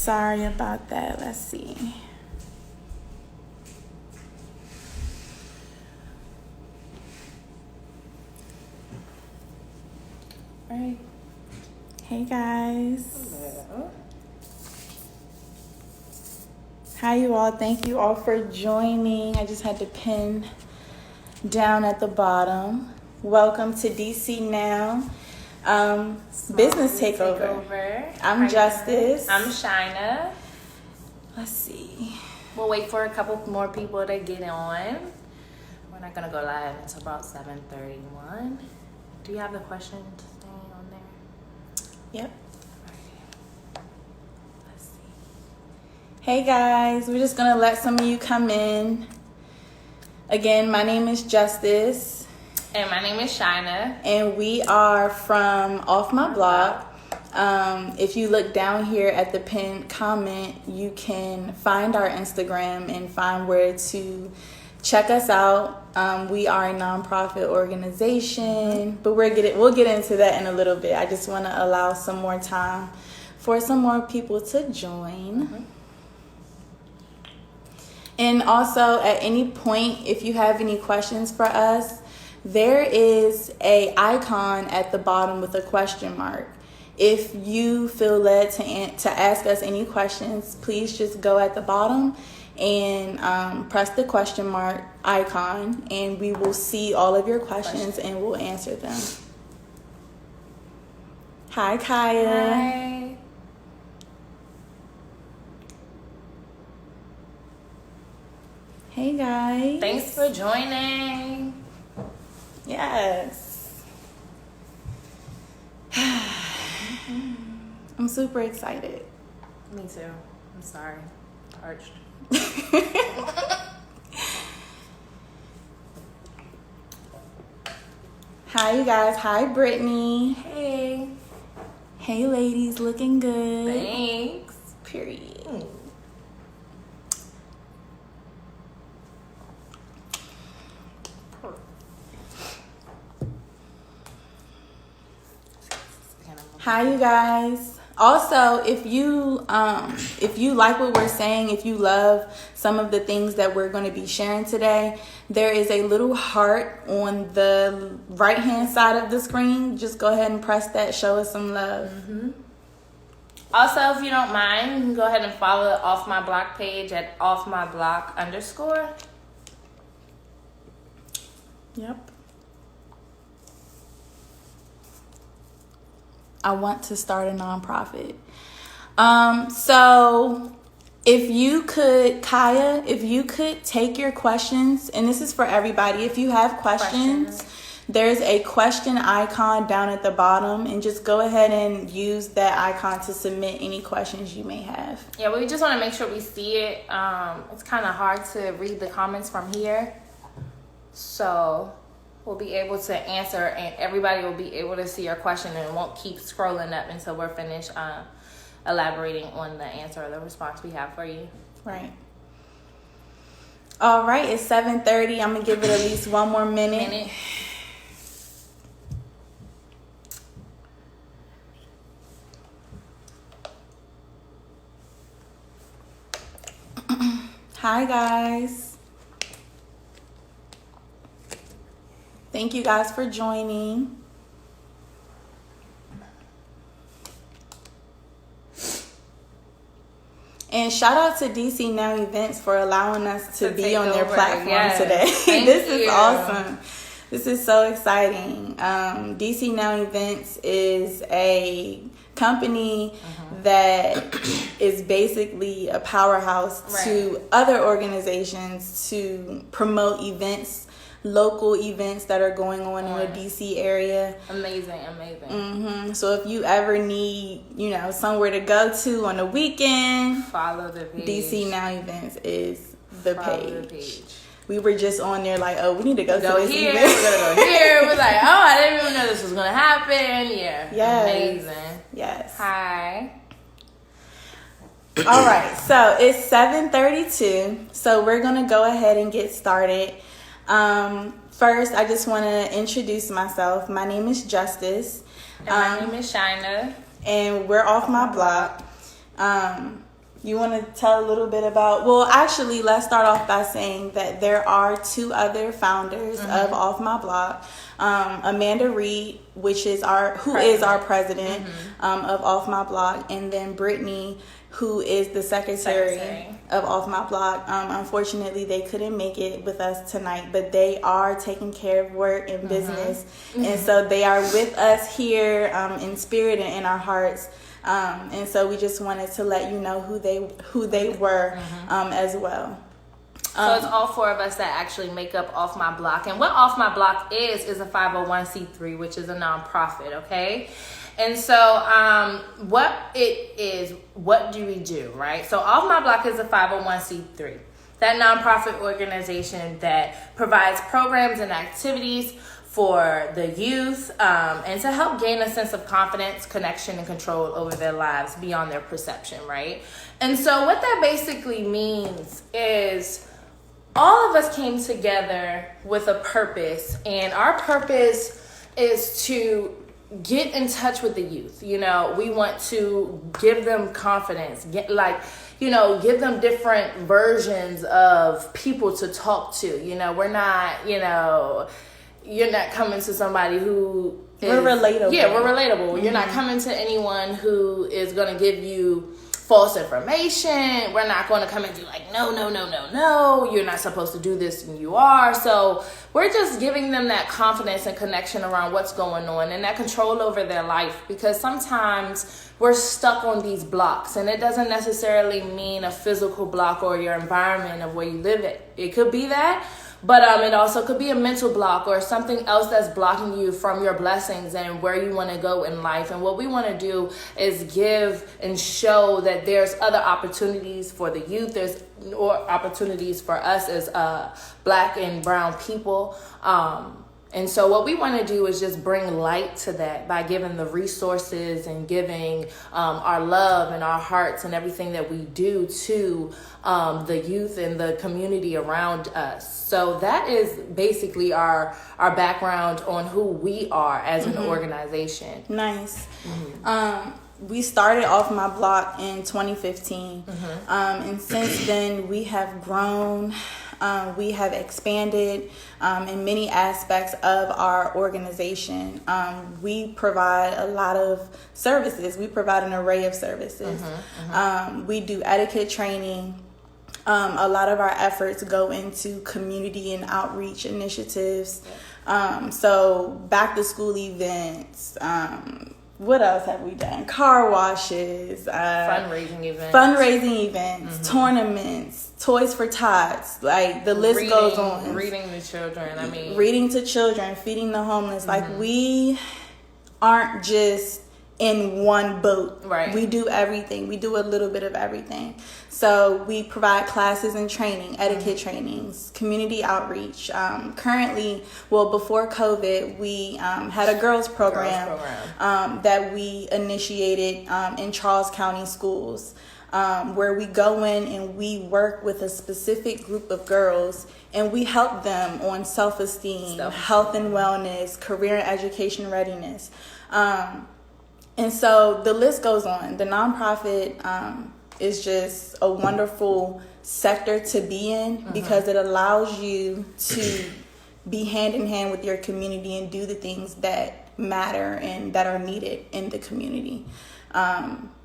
Sorry about that. Let's see. All right. Hey guys. Hello. Hi you all. Thank you all for joining. I just had to pin down at the bottom. Welcome to DC Now Business Takeover. I'm Justice. I'm Shina. Let's see. We'll wait for a couple more people to get on. We're not gonna go live until about 7:31. Do you have the question staying on there? Yep. Let's see. Hey guys, we're just gonna let some of you come in. Again, my name is Justice. And my name is Shina. And we are from Off My Block. If you look down here at the pinned comment, you can find our Instagram and find where to check us out. We are a nonprofit organization, but we'll get into that in a little bit. I just want to allow some more time for some more people to join. Mm-hmm. And also, at any point, if you have any questions for us, there is a icon at the bottom with a question mark. If you feel led to ask us any questions, please just go at the bottom and press the question mark icon, and we will see all of your questions and we'll answer them. Hi, Kaya. Hi. Hey, guys. Thanks for joining. Yes. I'm super excited. Me too. I'm sorry. Parched. Hi, you guys. Hi, Brittany. Hey. Hey, ladies. Looking good. Thanks. Period. Hi, you guys. Also, if you like what we're saying, if you love some of the things that we're going to be sharing today, there is a little heart on the right hand side of the screen. Just go ahead and press that. Show us some love. Mm-hmm. Also, if you don't mind, you can go ahead and follow the Off My Block page at offmyblock_. Yep. I want to start a nonprofit. So if you could, Kaya, if you could take your questions, and this is for everybody. If you have questions, there's a question icon down at the bottom, and just go ahead and use that icon to submit any questions you may have. Yeah, we just want to make sure we see it. It's kind of hard to read the comments from here. So we'll be able to answer, and everybody will be able to see your question, and it won't keep scrolling up until we're finished elaborating on the answer or the response we have for you. Right. All right, it's 7:30. I'm going to give it at least one more minute. Hi, guys. Thank you guys for joining. And shout out to DC Now Events for allowing us to be on their platform today. This is awesome. This is so exciting. DC Now Events is a company that is basically a powerhouse to other organizations to promote events, local events that are going on in the DC area. Amazing. So if you ever need, somewhere to go to on the weekend, follow the page. DC Now Events is the page. We were just on there like, we need to go to this here. event. We're gonna go here. We're like, I didn't even know this was gonna happen. Yeah. Yes. Amazing. Yes. Hi. All right, so it's 7:32, so we're gonna go ahead and get started. First, I just want to introduce myself. My name is Justice. And my name is Shina. And we're Off My Block. You want to tell a little bit about, well, actually, let's start off by saying that there are 2 other founders of Off My Block. Amanda Reed, who is our president of Off My Block, and then Brittany, who is the secretary of Off My Block. Unfortunately, they couldn't make it with us tonight, but they are taking care of work and business. And so they are with us here in spirit and in our hearts. And so we just wanted to let you know who they were as well. So it's all 4 of us that actually make up Off My Block. And what Off My Block is a 501c3, which is a nonprofit, okay? And so what it is, what do we do, right? So Off My Block is a 501c3. That nonprofit organization that provides programs and activities for the youth and to help gain a sense of confidence, connection, and control over their lives beyond their perception, right? And so what that basically means is all of us came together with a purpose, and our purpose is to get in touch with the youth. You know, we want to give them confidence, give them different versions of people to talk to. You know, we're not, you're not coming to somebody who is... We're relatable. Yeah, we're relatable. You're not coming to anyone who is going to give you false information. We're not going to come and do like, no, you're not supposed to do this, and you are. So we're just giving them that confidence and connection around what's going on and that control over their life, because sometimes we're stuck on these blocks, and it doesn't necessarily mean a physical block or your environment of where you live at. It could be that, but it also could be a mental block or something else that's blocking you from your blessings and where you want to go in life. And what we want to do is give and show that there's other opportunities for the youth. There's opportunities for us as Black and brown people. And so what we want to do is just bring light to that by giving the resources and giving our love and our hearts and everything that we do to the youth and the community around us. So that is basically our background on who we are as an organization. Nice. We started Off My Block in 2015. And since then we have grown. We have expanded in many aspects of our organization. We provide a lot of services. We provide an array of services. We do etiquette training. A lot of our efforts go into community and outreach initiatives. So back to school events. What else have we done? Car washes, fundraising events, tournaments, Toys for Tots. Like the list goes on. Reading to children. Reading to children, feeding the homeless. Like we aren't just in one boat. Right. We do everything. We do a little bit of everything. So we provide classes and training, etiquette trainings, community outreach. Currently, before COVID, we had a girls program. That we initiated in Charles County schools, where we go in and we work with a specific group of girls, and we help them on self-esteem, health and wellness, career and education readiness. And so the list goes on. The nonprofit is just a wonderful sector to be in because it allows you to be hand in hand with your community and do the things that matter and that are needed in the community.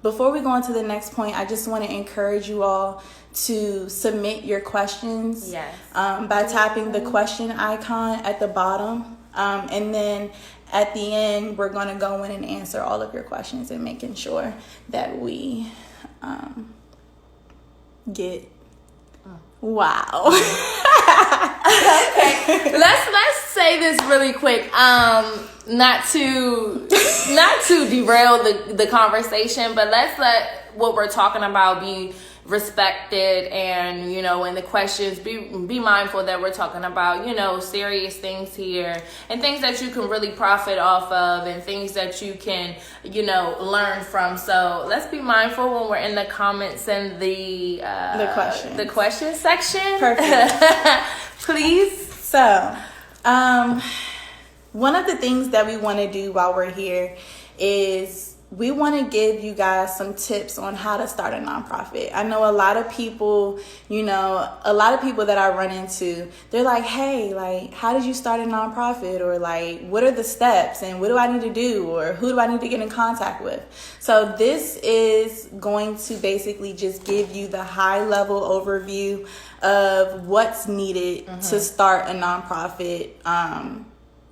Before we go on to the next point, I just want to encourage you all to submit your questions by tapping the question icon at the bottom. And then at the end, we're going to go in and answer all of your questions and making sure that we get... Wow. Okay. Let's say this really quick. Not to derail the conversation, but let's let what we're talking about be respected, and in the questions be mindful that we're talking about serious things here and things that you can really profit off of and things that you can learn from. So let's be mindful when we're in the comments and the question section. Perfect. Please. So one of the things that we want to do while we're here is we want to give you guys some tips on how to start a nonprofit. I know a lot of people, that I run into, they're like, hey, like, how did you start a nonprofit? Or like, what are the steps and what do I need to do? Or who do I need to get in contact with? So this is going to basically just give you the high level overview of what's needed to start a nonprofit,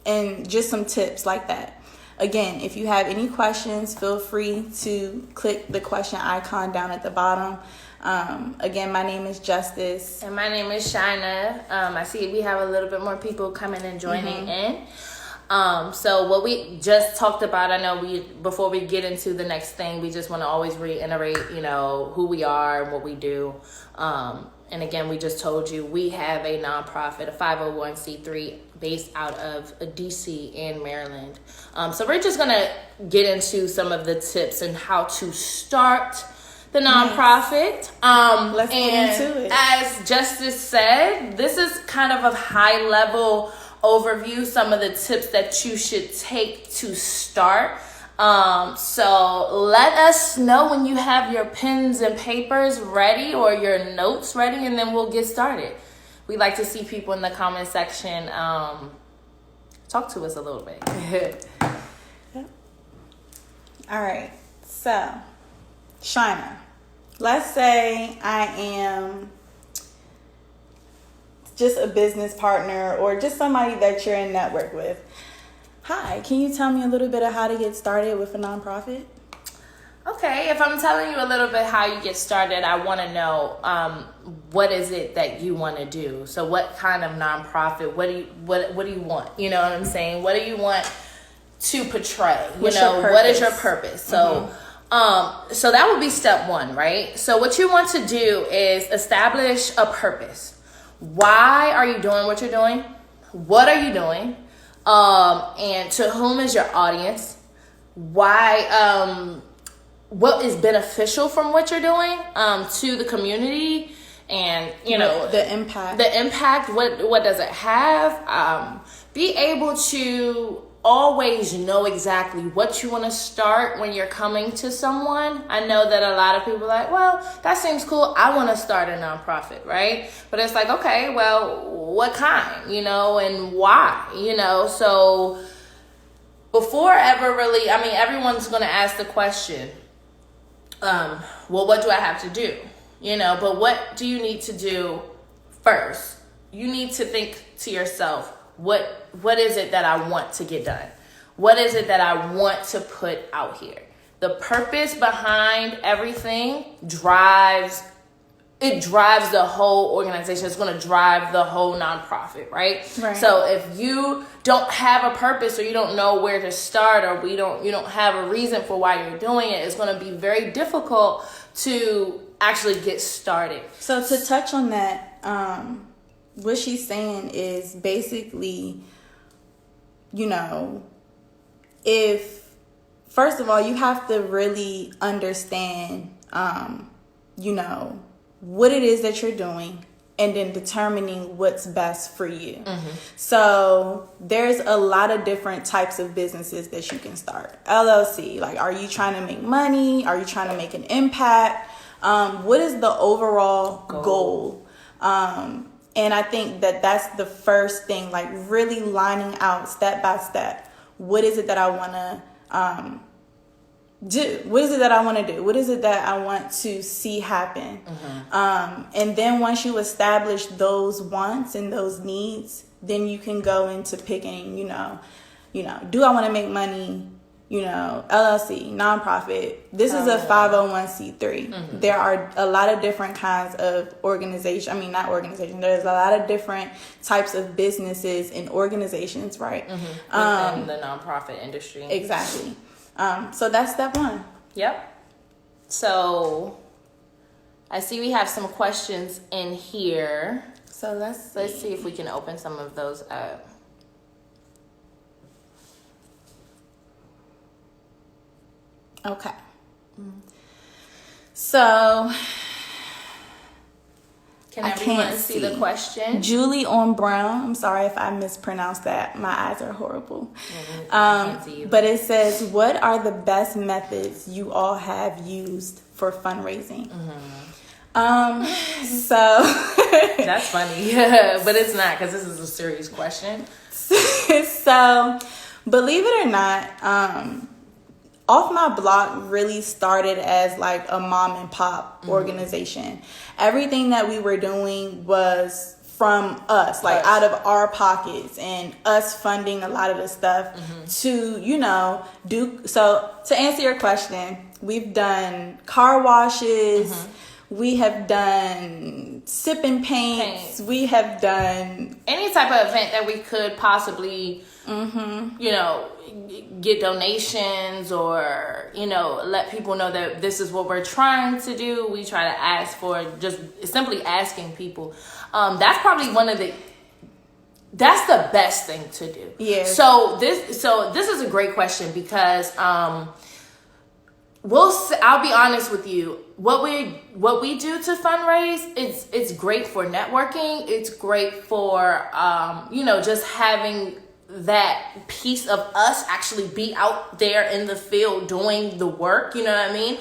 and just some tips like that. Again, if you have any questions, feel free to click the question icon down at the bottom. Again, my name is Justice. And my name is Shina. I see we have a little bit more people coming and joining in. So what we just talked about, I know before we get into the next thing, we just want to always reiterate, who we are and what we do. And again, we just told you we have a nonprofit, a 501c3 based out of DC and Maryland. So we're just going to get into some of the tips and how to start the nonprofit. Let's get into it. As Justice said, this is kind of a high level overview, some of the tips that you should take to start. So let us know when you have your pens and papers ready or your notes ready, and then we'll get started. We like to see people in the comment section talk to us a little bit. All right. So, Shina, let's say I am just a business partner or just somebody that you're in network with. Hi, can you tell me a little bit of how to get started with a nonprofit? Okay, if I'm telling you a little bit how you get started, I want to know what is it that you want to do. So what kind of nonprofit? What do you want? You know what I'm saying? What do you want to portray? What is your purpose? So so that would be step one, right? So what you want to do is establish a purpose. Why are you doing what you're doing? What are you doing? And to whom is your audience? Why, what is beneficial from what you're doing, to the community, and, the impact, what does it have? Be able to always know exactly what you want to start when you're coming to someone. I know that a lot of people are like, well, that seems cool. I want to start a nonprofit, right? But it's like, okay, well, what kind, and why, So before ever really, everyone's going to ask the question, well, what do I have to do? But what do you need to do first? You need to think to yourself, what is it that I want to get done? What is it that I want to put out here? The purpose behind everything drives the whole organization. It's going to drive the whole nonprofit, right? So if you don't have a purpose, or you don't know where to start, or you don't have a reason for why you're doing it, it's going to be very difficult to actually get started. So to touch on that, what she's saying is basically, if, first of all, you have to really understand, what it is that you're doing, and then determining what's best for you. So there's a lot of different types of businesses that you can start. LLC, like, are you trying to make money? Are you trying to make an impact? What is the overall goal? And I think that that's the first thing, like really lining out step by step. What is it that I want to do? What is it that I want to do? What is it that I want to see happen? And then once you establish those wants and those needs, then you can go into picking, do I want to make money? LLC, nonprofit. This is a 501c3. There are a lot of different kinds of There's a lot of different types of businesses and organizations, right? Within the nonprofit industry. Exactly. So that's step one. Yep. So I see we have some questions in here. So let's see if we can open some of those up. Okay. So Can everyone see the question? Julie on Brown. I'm sorry if I mispronounced that. My eyes are horrible. But it says, what are the best methods you all have used for fundraising? So that's funny. But it's not, because this is a serious question. So believe it or not, Off My Block really started as like a mom and pop organization. Everything that we were doing was from us, like out of our pockets, and us funding a lot of the stuff to, do. So to answer your question, we've done car washes. We have done sip and paints. We have done any type of event that we could possibly, get donations or, let people know that this is what we're trying to do. We try to ask for just simply asking people. That's probably that's the best thing to do. Yeah. So this is a great question because, I'll be honest with you. What we do to fundraise, it's great for networking. It's great for just having that piece of us actually be out there in the field doing the work. You know what I mean?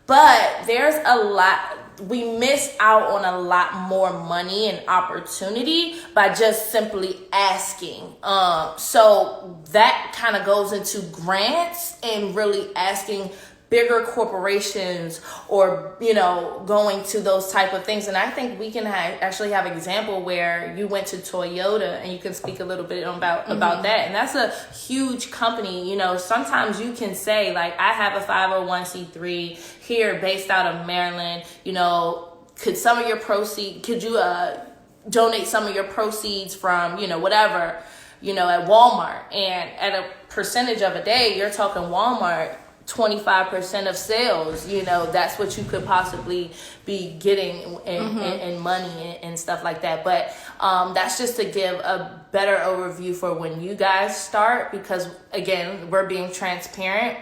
But there's a lot. We miss out on a lot more money and opportunity by just simply asking. So that kind of goes into grants and really asking bigger corporations or, going to those type of things. And I think we can actually have an example where you went to Toyota and you can speak a little bit about that. And that's a huge company. Sometimes you can say, like, I have a 501c3 here based out of Maryland. Could you donate some of your proceeds from, whatever, at Walmart? And at a percentage of a day, you're talking Walmart, 25% of sales, that's what you could possibly be getting in money and stuff like that. But that's just to give a better overview for when you guys start, because again, we're being transparent.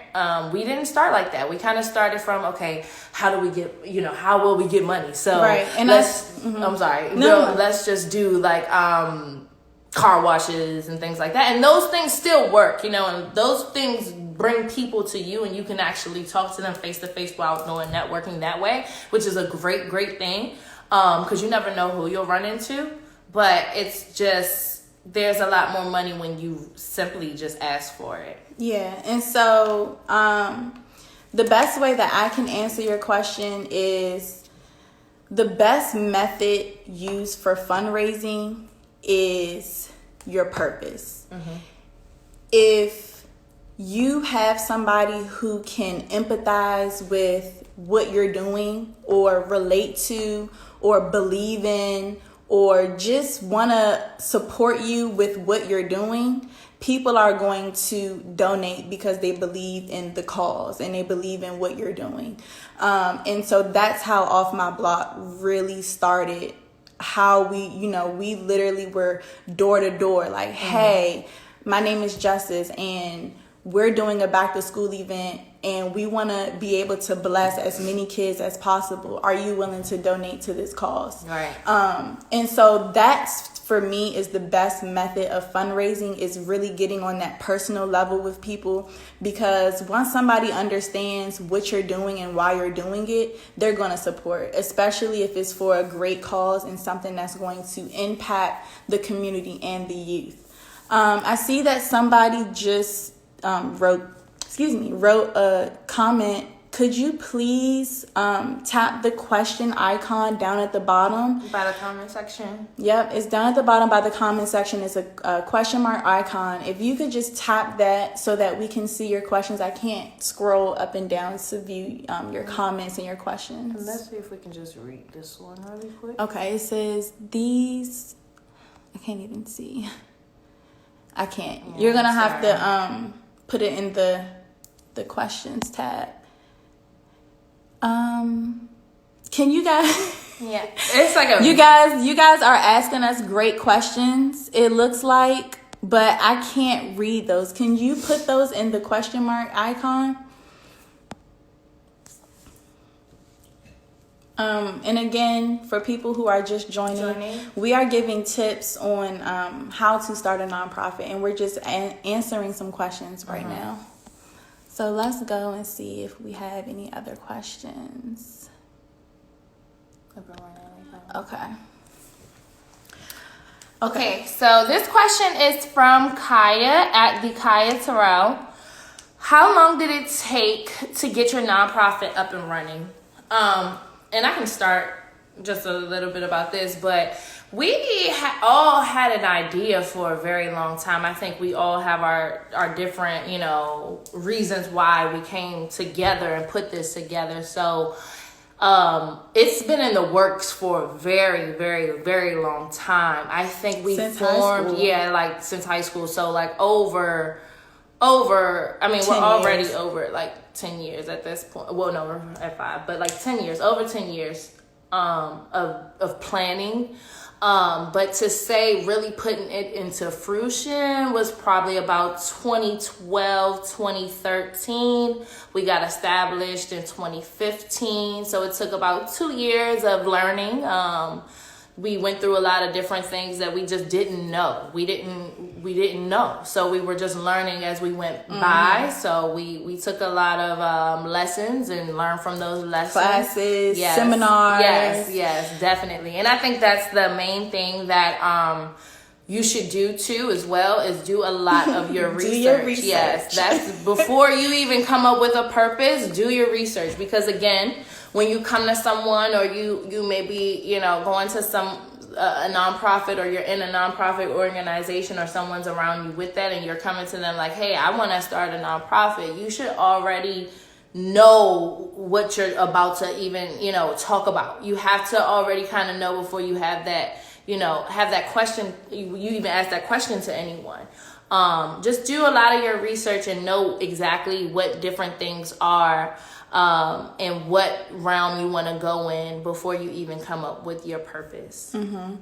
We didn't start like that. We kind of started from, okay, how do we get, how will we get money? So right. And I'm sorry. No, let's just do like car washes and things like that. And those things still work, and those things bring people to you, and you can actually talk to them face to face while doing networking that way, which is a great, great thing. Because you never know who you'll run into, but it's just, there's a lot more money when you simply just ask for it. Yeah. And so, the best way that I can answer your question is the best method used for fundraising is your purpose. If you have somebody who can empathize with what you're doing or relate to or believe in or just want to support you with what you're doing, people are going to donate because they believe in the cause and they believe in what you're doing. And so that's how Off My Block really started. How we literally were door to door, like, hey, my name is Justice and we're doing a back to school event and we want to be able to bless as many kids as possible. Are you willing to donate to this cause? Right. And so that's, for me, is the best method of fundraising, is really getting on that personal level with people, because once somebody understands what you're doing and why you're doing it, they're going to support, especially if it's for a great cause and something that's going to impact the community and the youth. I see that somebody just wrote a comment. Could you please tap the question icon down at the bottom? By the comment section? Yep, it's down at the bottom by the comment section. It's a question mark icon. If you could just tap that so that we can see your questions. I can't scroll up and down to view your comments and your questions. Let's see if we can just read this one really quick. Okay, it says these... I can't even see. I can't. Yeah, you're going to have to put it in the questions tab. Can you guys? Yeah, it's like a. You guys are asking us great questions. It looks like, but I can't read those. Can you put those in the question mark icon? And again, for people who are just joining, we are giving tips on how to start a nonprofit, and we're just answering some questions right now. So let's go and see if we have any other questions. Okay, so this question is from Kaya at the Kaya Terrell. How long did it take to get your nonprofit up and running? And I can start just a little bit about this, but we all had an idea for a very long time. I think we all have our different, reasons why we came together and put this together. So it's been in the works for a very, very, very long time. I think we formed, since high school. So over, I mean, we're already over 10 years at this point. Well, no, we're at 5, but 10 years, over 10 years of planning. But to say really putting it into fruition was probably about 2012, 2013. We got established in 2015. So it took about 2 years of learning. We went through a lot of different things that we just didn't know. We didn't know. So we were just learning as we went by. So we took a lot of lessons and learned from those lessons. Classes, seminars. Yes, definitely. And I think that's the main thing that you should do too as well, is do a lot of your research. Your research. Yes, that's before you even come up with a purpose, do your research. Because again, when you come to someone, or you may be, going to a nonprofit, or you're in a nonprofit organization, or someone's around you with that, and you're coming to them like, hey, I want to start a nonprofit, you should already know what you're about to even, talk about. You have to already kind of know before you have that, have that question, you even ask that question to anyone. Just do a lot of your research and know exactly what different things are, and what realm you want to go in before you even come up with your purpose. And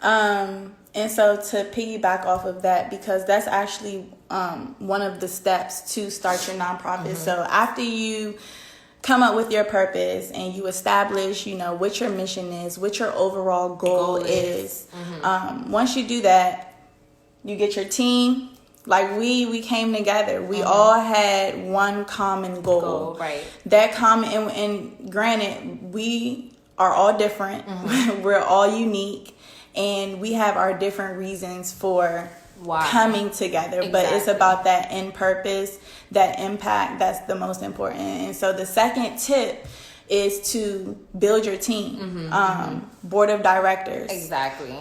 so to piggyback off of that, because that's actually one of the steps to start your nonprofit. So after you come up with your purpose and you establish, what your mission is, what your overall goal is. Once you do that, you get your team. Like we came together. We all had one common goal. Right. That common, and granted, we are all different. We're all unique, and we have our different reasons for coming together. Exactly. But it's about that end purpose, that impact. That's the most important. And so the second tip is to build your team, board of directors. Exactly.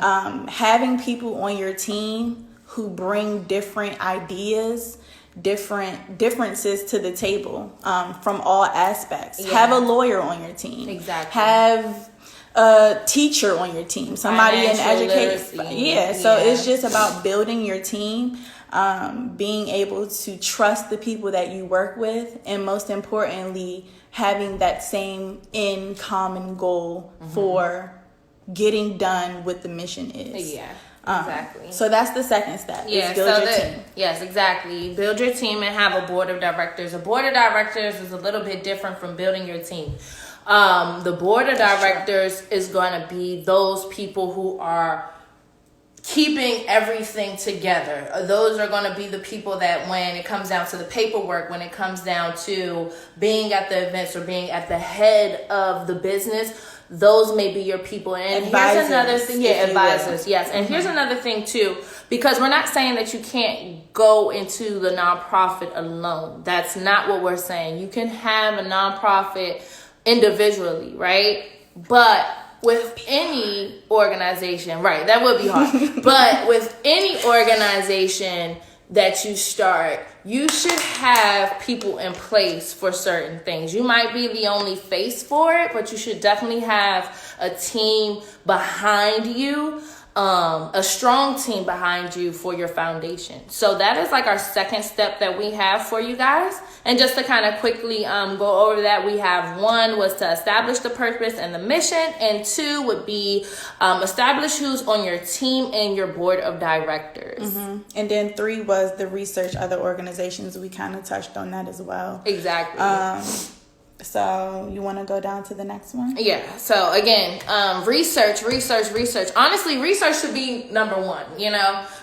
Having people on your team who bring different ideas, differences to the table, from all aspects. Yeah. Have a lawyer on your team. Exactly. Have a teacher on your team. Somebody in education. So it's just about building your team, being able to trust the people that you work with, and most importantly, having that same in common goal for getting done what the mission is. Yeah. Exactly. So that's the second step. Yeah, is build your team. Yes, exactly. Build your team and have a board of directors. A board of directors is a little bit different from building your team. The board of directors is going to be those people who are keeping everything together. Those are going to be the people that when it comes down to the paperwork, when it comes down to being at the events or being at the head of the business, those may be your people. And advisors, here's another thing. Advisors. Yes. And here's another thing too, because we're not saying that you can't go into the nonprofit alone. That's not what we're saying. You can have a nonprofit individually, right? But with any organization, right, that would be hard. But with any organization that you start, you should have people in place for certain things. You might be the only face for it, but you should definitely have a team behind you, a strong team behind you for your foundation. So that is like our second step that we have for you guys. And just to kind of quickly go over that, we have 1 was to establish the purpose and the mission, and 2 would be establish who's on your team and your board of directors. And then 3 was the research other organizations. We kind of touched on that as well. Exactly. So you want to go down to the next one? Yeah. So again, research. Honestly, research should be number one.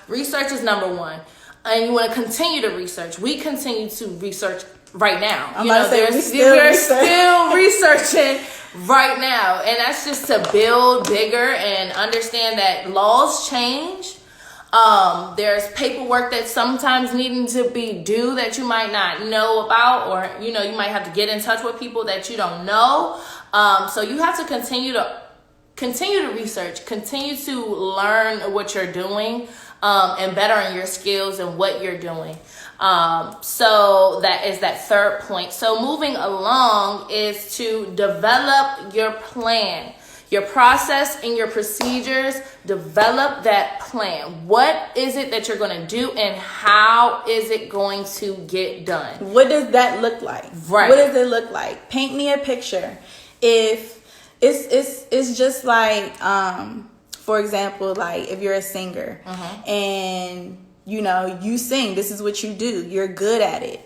Research is number one, and you want to continue to research. We continue to research right now. We're still researching right now, and that's just to build bigger and understand that laws change. There's paperwork that sometimes needing to be due that you might not know about, or you might have to get in touch with people that you don't know. So you have to continue to research, continue to learn what you're doing, and bettering your skills and what you're doing. So that is that third point. So moving along is to develop your plan. Your process and your procedures, develop that plan. What is it that you're going to do, and how is it going to get done? What does that look like? Right. What does it look like? Paint me a picture. If it's just like, for example, like if you're a singer and you sing, this is what you do. You're good at it.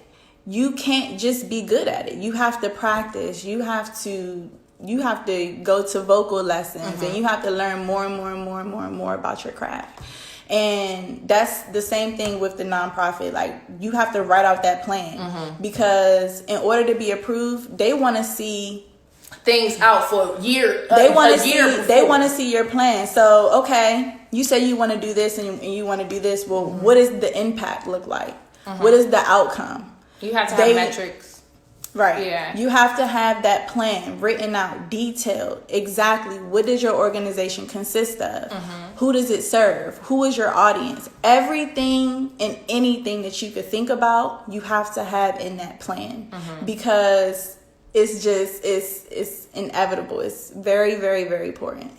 You can't just be good at it. You have to practice. You have to go to vocal lessons, and you have to learn more and more about your craft. And that's the same thing with the nonprofit. Like, you have to write out that plan, because in order to be approved, they want to see things out for a year. They want to see your plan. So, okay, you say you want to do this and you want to do this. Well, what does the impact look like? What is the outcome? You have to have metrics. Right. Yeah. You have to have that plan written out, detailed. Exactly. What does your organization consist of? Who does it serve? Who is your audience? Everything and anything that you could think about, you have to have in that plan, because it's inevitable. It's very, very, very important.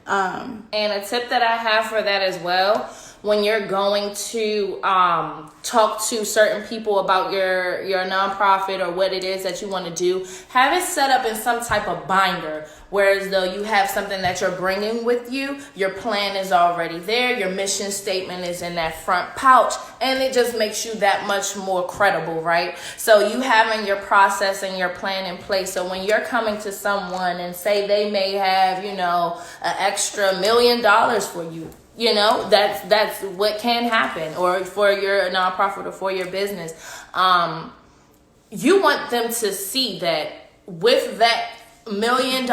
And a tip that I have for that as well, when you're going to talk to certain people about your nonprofit or what it is that you want to do, have it set up in some type of binder, whereas though you have something that you're bringing with you, your plan is already there, your mission statement is in that front pouch, and it just makes you that much more credible, right? So you having your process and your plan in place, so when you're coming to someone and say they may have, an extra $1 million for you, that's what can happen, or for your nonprofit or for your business. You want them to see that with that $1 million,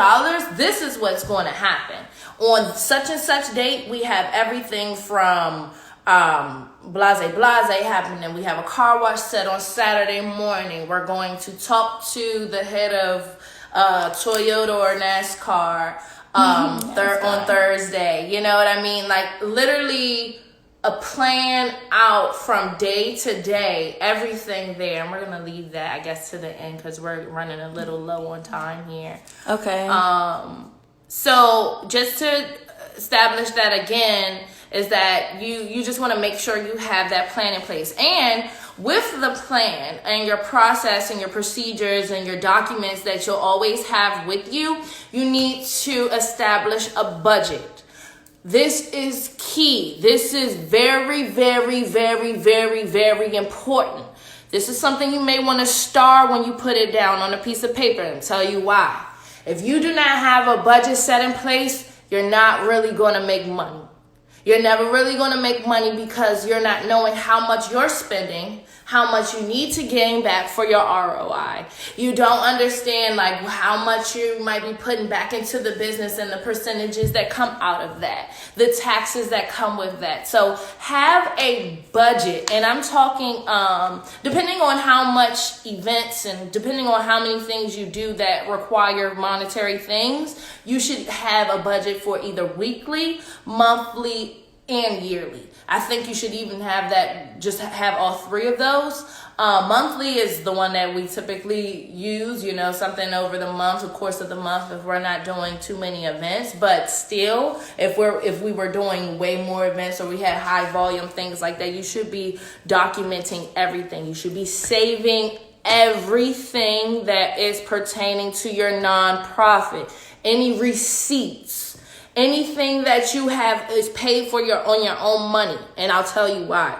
this is what's going to happen. On such and such date, we have everything from blase happening. We have a car wash set on Saturday morning. We're going to talk to the head of Toyota or NASCAR on Thursday. You know what I mean? Like, literally a plan out from day to day, everything there. And we're going to leave that, I guess, to the end, because we're running a little low on time here. Okay. So just to establish that again, is that you just want to make sure you have that plan in place. And with the plan and your process and your procedures and your documents that you'll always have with you, you need to establish a budget. This is key. This is very, very, very, very, very important. This is something you may want to star when you put it down on a piece of paper, and tell you why. If you do not have a budget set in place, you're not really going to make money. You're never really going to make money, because you're not knowing how much you're spending, how much you need to gain back for your ROI. You don't understand like how much you might be putting back into the business and the percentages that come out of that, the taxes that come with that. So have a budget. And I'm talking, depending on how much events and depending on how many things you do that require monetary things, you should have a budget for either weekly, monthly, and yearly. I think you should even have that, just have all three of those. Monthly is the one that we typically use, something over the month, the course of the month, if we're not doing too many events. But still, if we were doing way more events, or we had high volume, things like that, you should be documenting everything. You should be saving everything that is pertaining to your nonprofit. Any receipts, anything that you have is paid for on your own money. And I'll tell you why.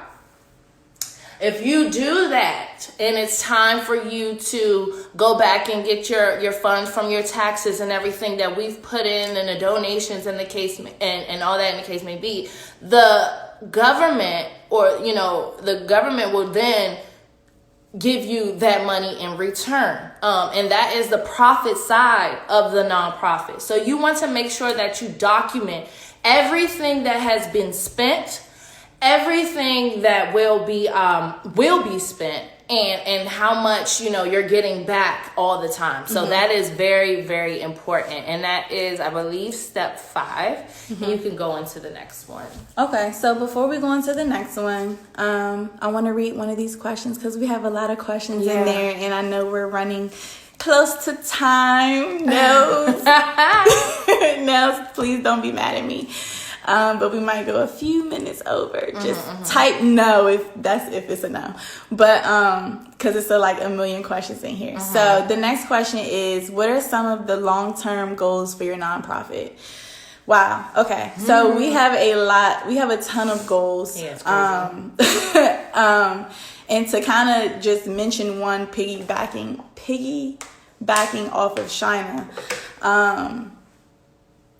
If you do that, and it's time for you to go back and get your funds from your taxes and everything that we've put in and the donations and the case and all that in the case may be, the government the government will then give you that money in return. And that is the profit side of the nonprofit. So you want to make sure that you document everything that has been spent, everything that will be spent, and how much you're getting back all the time. So that is very, very important, and that is, I believe, step 5. And you can go into the next one. Okay, so before we go into the next one, I want to read one of these questions because we have a lot of questions in there, and I know we're running close to time. No, please don't be mad at me. But we might go a few minutes over. Just type no if it's a no. But because it's like a million questions in here. So the next question is, what are some of the long-term goals for your nonprofit? Wow. Okay. So we have a ton of goals. Yeah, it's crazy. And to kind of just mention one, piggybacking off of Shina,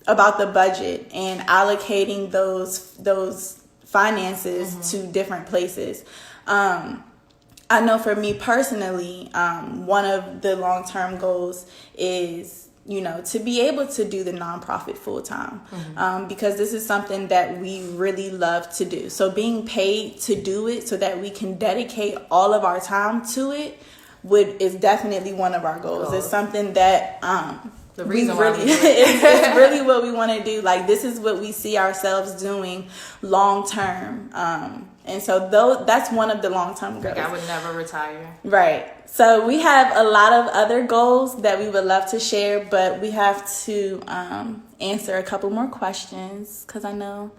about the budget and allocating those finances to different places. I know for me personally, one of the long-term goals is, to be able to do the nonprofit full time, because this is something that we really love to do. So being paid to do it so that we can dedicate all of our time to it is definitely one of our goals. It's something that, the reason it's really what we want to do. Like, this is what we see ourselves doing long term. And so that's one of the long term goals. Like, I would never retire. Right. So we have a lot of other goals that we would love to share, but we have to answer a couple more questions because I know,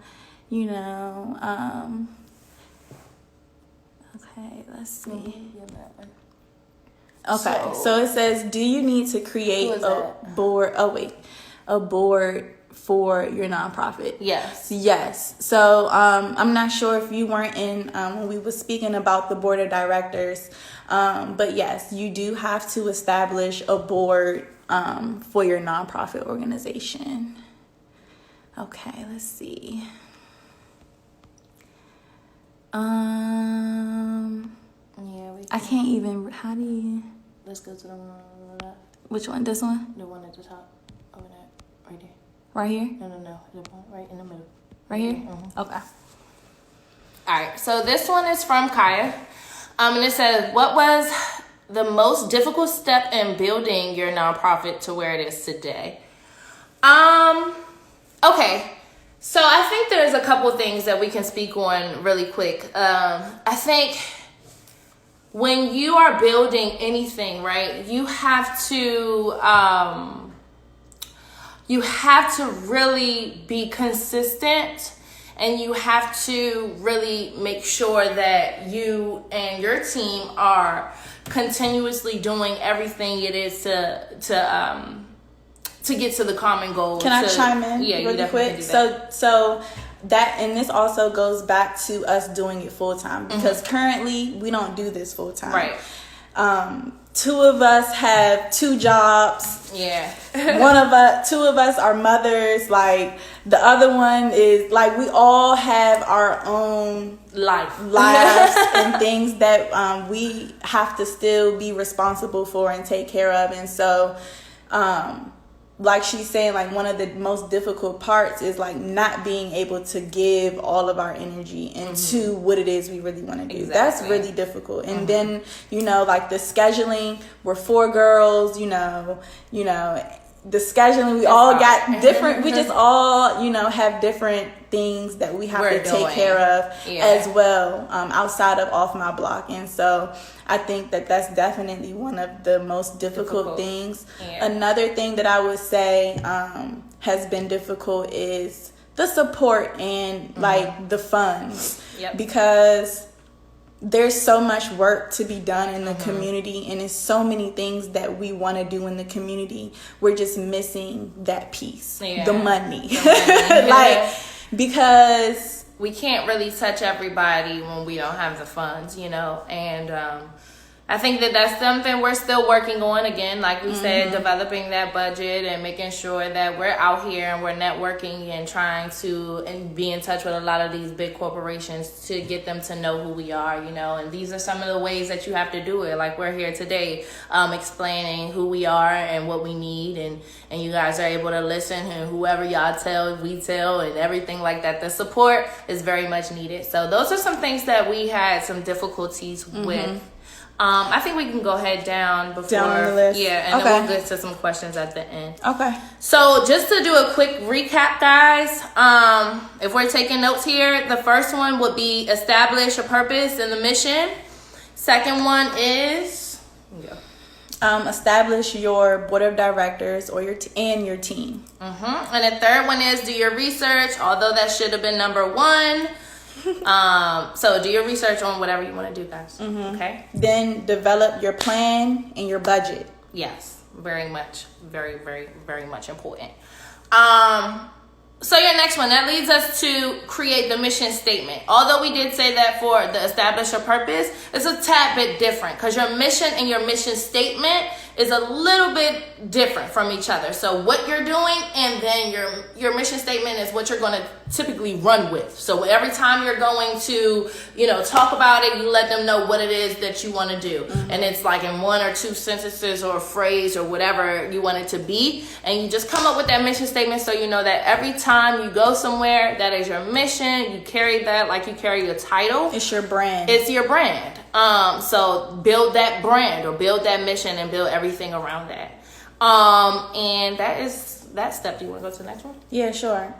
okay, let's see. Okay, so it says, do you need to create a board for your nonprofit? Yes. So I'm not sure if you weren't in when we were speaking about the board of directors, but yes, you do have to establish a board for your nonprofit organization. Okay, let's see. I can't even. How do you? Let's go to the one on the left. Which one? This one? The one at the top. Over there. Right there. Right here? No. The one right in the middle. Right here? Okay. Alright, so this one is from Kaya. And it says, what was the most difficult step in building your nonprofit to where it is today? Okay. So I think there's a couple things that we can speak on really quick. I think when you are building anything, right, you have to really be consistent, and you have to really make sure that you and your team are continuously doing everything it is to get to the common goal. Can I chime in really quick? So that, and this also goes back to us doing it full time, because currently we don't do this full time. Right. Two of us have 2 jobs. Yeah. Two of us are mothers. Like, the other one is like, we all have our own lives and things that we have to still be responsible for and take care of. And so, like she's saying, like, one of the most difficult parts is like not being able to give all of our energy into what it is we really want to do. Exactly. That's really difficult. And then, like the scheduling, we're 4 girls, the scheduling, we all got different, we just all, have different things that we have to take care of as well, outside of Off My Block. And so I think that that's definitely one of the most difficult things. Yeah. Another thing that I would say has been difficult is the support and like the funds, because there's so much work to be done in the community, and there's so many things that we want to do in the community. We're just missing that piece, the money. Like, because we can't really touch everybody when we don't have the funds, you know, and I think that that's something we're still working on. Again, like we said, developing that budget and making sure that we're out here and we're networking and trying to and be in touch with a lot of these big corporations to get them to know who we are, you know. And these are some of the ways that you have to do it. Like we're here today explaining who we are and what we need, and you guys are able to listen, and whoever y'all tell, we tell, and everything like that. The support is very much needed. So those are some things that we had some difficulties with. I think we can go ahead down the list. Yeah, and then we'll get to some questions at the end. Okay. So just to do a quick recap, guys, if we're taking notes here, the first one would be establish a purpose and the mission. Second one is establish your board of directors or your team. And the third one is do your research, although that should have been number one. So do your research on whatever you want to do, guys. Okay. Then develop your plan and your budget. Yes, very much, very, very, very much important. So your next one, that leads us to create the mission statement. Although we did say that for the establish a purpose, it's a tad bit different because your mission and your mission statement is a little bit different from each other. So what you're doing and then your mission statement is what you're going to typically run with. So every time you're going to, you know, talk about it, you let them know what it is that you want to do. And it's like in one or two sentences or a phrase or whatever you want it to be. And you just come up with that mission statement so you know that every time you go somewhere, that is your mission. You carry that like you carry your title. It's your brand. It's your brand. So build that brand or build that mission and build everything around that. And that is that step. Do you want to go to the next one? Yeah, sure.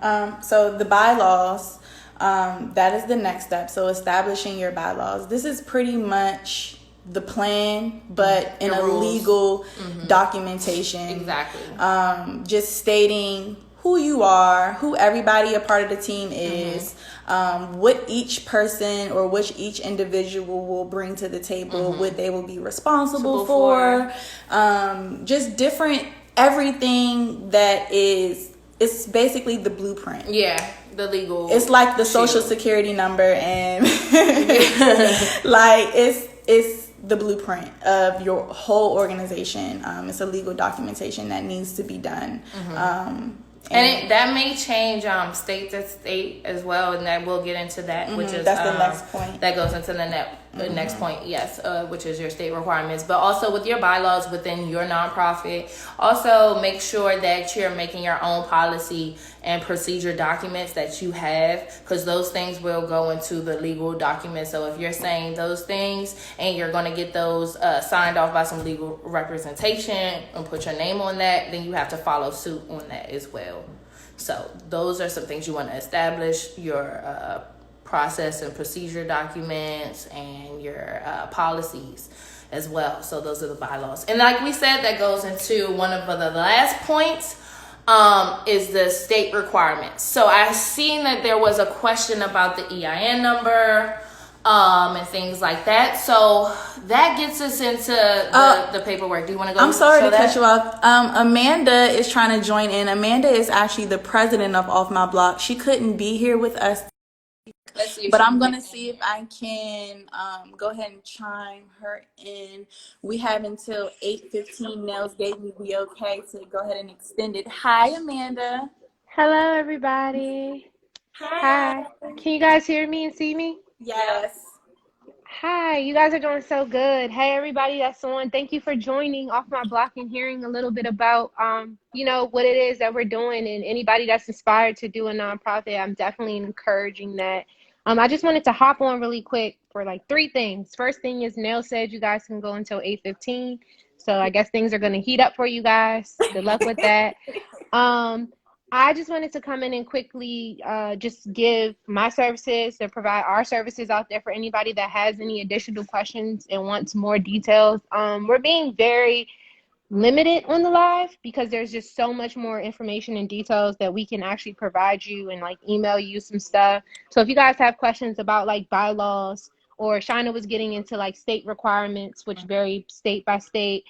So the bylaws, that is the next step. So establishing your bylaws. This is pretty much the plan, but in a legal documentation. Exactly. Just stating who you are, who everybody a part of the team is, what each person or which each individual will bring to the table, what they will be responsible for. Just different, everything that is, it's basically the blueprint. Yeah, the legal. It's like the social security number and like it's the blueprint of your whole organization. It's a legal documentation that needs to be done. And that may change state to state as well, and that we'll get into that, which is that's the next point. That goes into the next point, yes, which is your state requirements. But also with your bylaws within your nonprofit, also make sure that you're making your own policy and procedure documents that you have, because those things will go into the legal documents. So if you're saying those things and you're going to get those signed off by some legal representation and put your name on that, then you have to follow suit on that as well. So those are some things you want to establish, your process and procedure documents and your policies as well. So those are the bylaws. And like we said, that goes into one of the last points, is the state requirements. So I seen that there was a question about the EIN number, and things like that. So that gets us into the paperwork. Do you want to go? I'm sorry to cut you off. Amanda is trying to join in. Amanda is actually the president of Off My Block. She couldn't be here with us, but I'm going to see if I can go ahead and chime her in. We have until 8:15. Nels gave me the okay to go ahead and extend it. Hi, Amanda. Hello, everybody. Hi. Can you guys hear me and see me? Yes. Hi, you guys are doing so good. Hey, everybody that's on. Thank you for joining Off My Block and hearing a little bit about, what it is that we're doing. And anybody that's inspired to do a nonprofit, I'm definitely encouraging that. I just wanted to hop on really quick for like 3 things. First thing is Nell said you guys can go until 8:15. So I guess things are going to heat up for you guys. Good luck with that. I just wanted to come in and quickly just give my services and provide our services out there for anybody that has any additional questions and wants more details. We're being very limited on the live because there's just so much more information and details that we can actually provide you and like email you some stuff. So if you guys have questions about like bylaws, or Shina was getting into like state requirements, which vary state by state,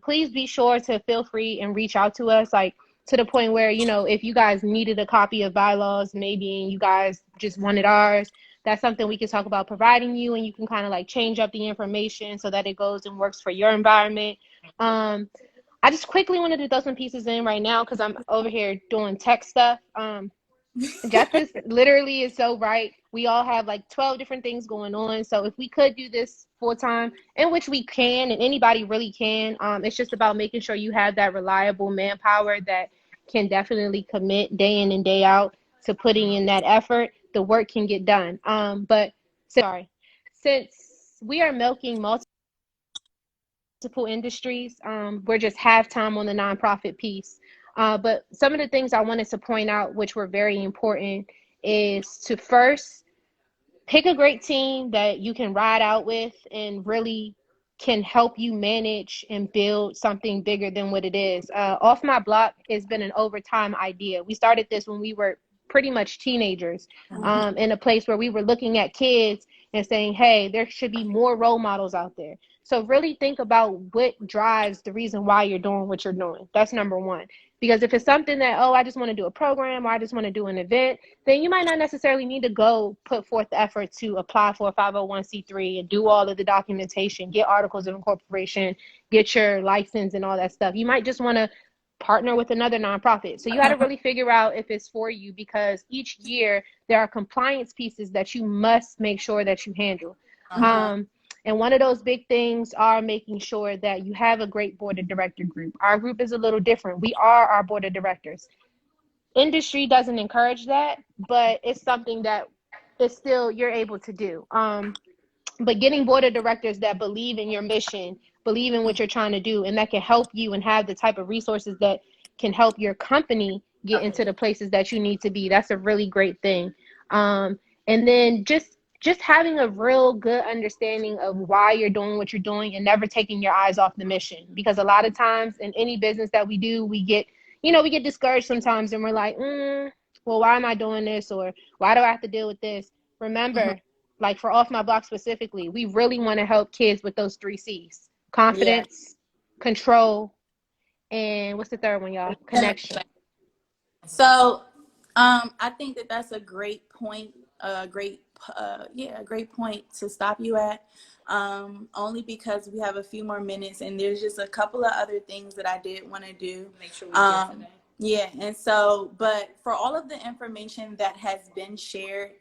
please be sure to feel free and reach out to us. Like to the point where, you know, if you guys needed a copy of Bylaws, maybe you guys just wanted ours, that's something we can talk about providing you, and you can kind of like change up the information so that it goes and works for your environment. I just quickly wanted to throw some pieces in right now because I'm over here doing tech stuff. Justice literally is so right. We all have like 12 different things going on. So if we could do this full time, in which we can, and anybody really can, it's just about making sure you have that reliable manpower that can definitely commit day in and day out to putting in that effort. The work can get done. Since we are milking multiple industries, we're just halftime on the nonprofit piece. But some of the things I wanted to point out, which were very important, is to first pick a great team that you can ride out with and really can help you manage and build something bigger than what it is. Off My Block has been an overtime idea. We started this when we were pretty much teenagers, in a place where we were looking at kids and saying, hey, there should be more role models out there. So really think about what drives the reason why you're doing what you're doing. That's number one. Because if it's something that, oh, I just want to do a program or I just want to do an event, then you might not necessarily need to go put forth the effort to apply for a 501c3 and do all of the documentation, get articles of incorporation, get your license and all that stuff. You might just want to partner with another nonprofit. So you got to really figure out if it's for you, because each year there are compliance pieces that you must make sure that you handle. And one of those big things are making sure that you have a great board of director group. Our group is a little different. We are our board of directors. Industry doesn't encourage that, but it's something that is still you're able to do. But getting board of directors that believe in your mission, believe in what you're trying to do, and that can help you and have the type of resources that can help your company get into the places that you need to be. That's a really great thing. And then just having a real good understanding of why you're doing what you're doing and never taking your eyes off the mission. Because a lot of times in any business that we do, we get discouraged sometimes and we're like, well, why am I doing this? Or why do I have to deal with this? Remember, like for Off My Block specifically, we really want to help kids with those 3 C's: confidence, control, and what's the third one, y'all? Connection. So I think that that's a great point, a great point to stop you at, only because we have a few more minutes and there's just a couple of other things that I did want to do. Make sure we get to that. Yeah, and so, but for all of the information that has been shared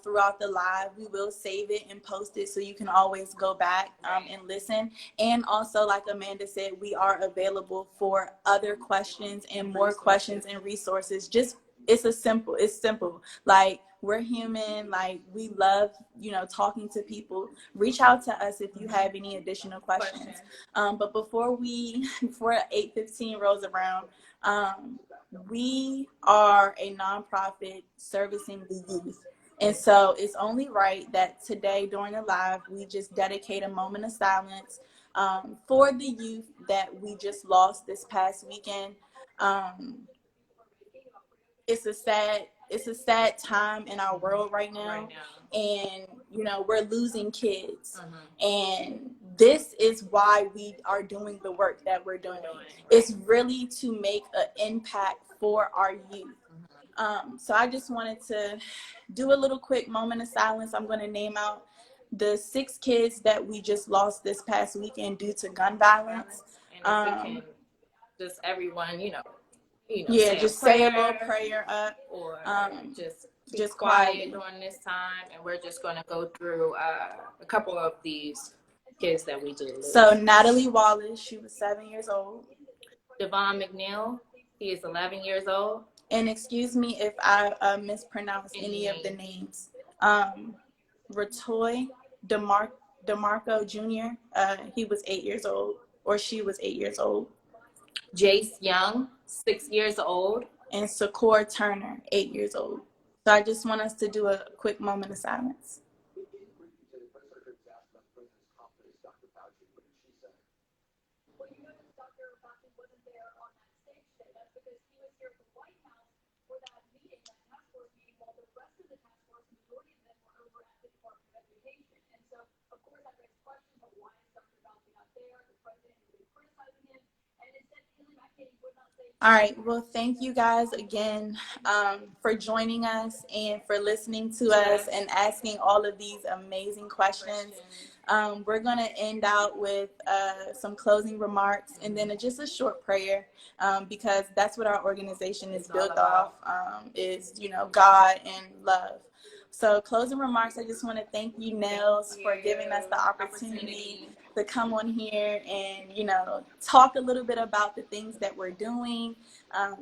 throughout the live, we will save it and post it so you can always go back and listen. And also, like Amanda said, we are available for other questions and more questions and resources. Just it's simple. Like, we're human. Like, we love, talking to people. Reach out to us if you have any additional questions. But before 8:15 rolls around, we are a nonprofit servicing the youth. And so it's only right that today during the live, we just dedicate a moment of silence for the youth that we just lost this past weekend. It's a sad time in our world right now. And we're losing kids. And this is why we are doing the work that we're doing. It's really to make an impact for our youth. So I just wanted to do a little quick moment of silence. I'm going to name out the 6 kids that we just lost this past weekend due to gun violence. And just everyone, just say a little prayer up, or just quiet during this time, and we're just going to go through a couple of these kids that we did lose. So Natalie Wallace, she was 7 years old. Devon McNeil, he is 11 years old. And excuse me if I mispronounce any of the names. Ratoy DeMarco Jr., he was 8 years old, or she was 8 years old. Jace Young, 6 years old. And Sakor Turner, 8 years old. So I just want us to do a quick moment of silence. All right. Well, thank you guys again for joining us and for listening to us and asking all of these amazing questions. We're going to end out with some closing remarks and then just a short prayer because that's what our organization is built off, is, God and love. So closing remarks, I just want to thank you, Nels, for giving us the opportunity to come on here and, talk a little bit about the things that we're doing,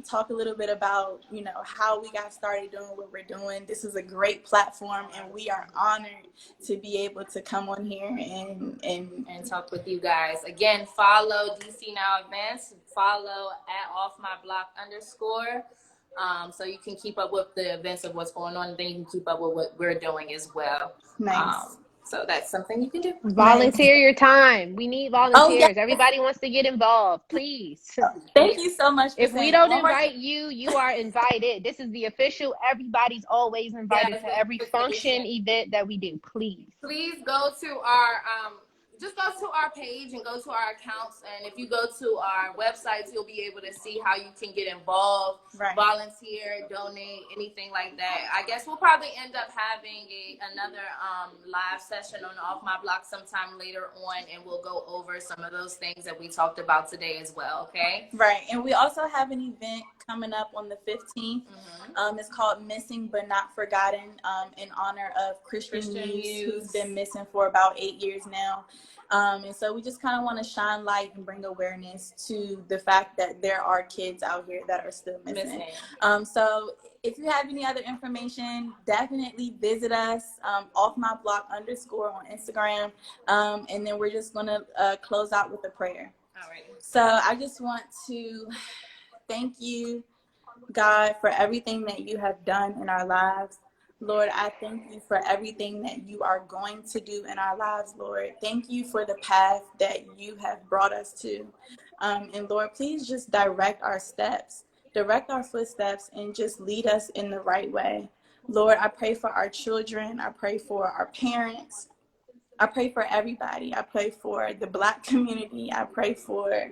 talk a little bit about, how we got started doing what we're doing. This is a great platform, and we are honored to be able to come on here and talk with you guys. Again, follow DC Now Events, follow @offmyblock_. So you can keep up with the events of what's going on, and then you can keep up with what we're doing as well. Nice. So that's something you can do. Volunteer your time. We need volunteers. Everybody wants to get involved. Please. Thank you so much for If we don't invite you, you are invited. This is the official. Everybody's always invited to every function, event that we do. Please go to our just go to our page and go to our accounts, and if you go to our websites, you'll be able to see how you can get involved, volunteer, donate, anything like that. I guess we'll probably end up having another live session on Off My Block sometime later on, and we'll go over some of those things that we talked about today as well. Okay. Right, and we also have an event coming up on the 15th. It's called Missing But Not Forgotten, in honor of Christian youth who's been missing for about 8 years now. And so we just kind of want to shine light and bring awareness to the fact that there are kids out here that are still missing. So if you have any other information, definitely visit us, @offmyblock_ on Instagram. And then we're just going to close out with a prayer. All right. So I just want to thank you, God, for everything that you have done in our lives. Lord, I thank you for everything that you are going to do in our lives, Lord. Thank you for the path that you have brought us to. And Lord, please just direct our steps, direct our footsteps, and just lead us in the right way. Lord, I pray for our children. I pray for our parents. I pray for everybody. I pray for the Black community. I pray for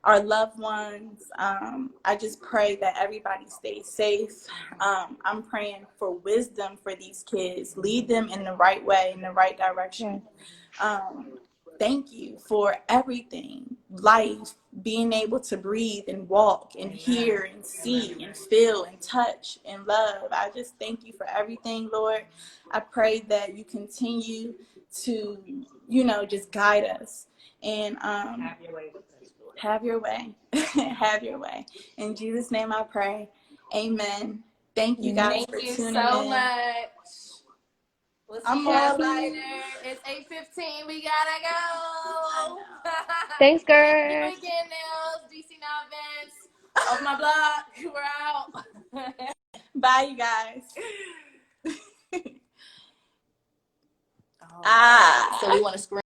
our loved ones. I just pray that everybody stays safe. I'm praying for wisdom for these kids. Lead them in the right way, in the right direction. Thank you for everything. Life, being able to breathe and walk and hear and see and feel and touch and love. I just thank you for everything, Lord. I pray that you continue to, just guide us and have your way with us. Have your way. Have your way. In Jesus' name I pray. Amen. Thank you guys for tuning in. Thank you so much. We'll see you guys later. It's 8:15. We gotta go. Thanks, girls. Thank you again, Nels. DC Now Events. Off My Block. We're out. Bye, you guys. So we want to screen.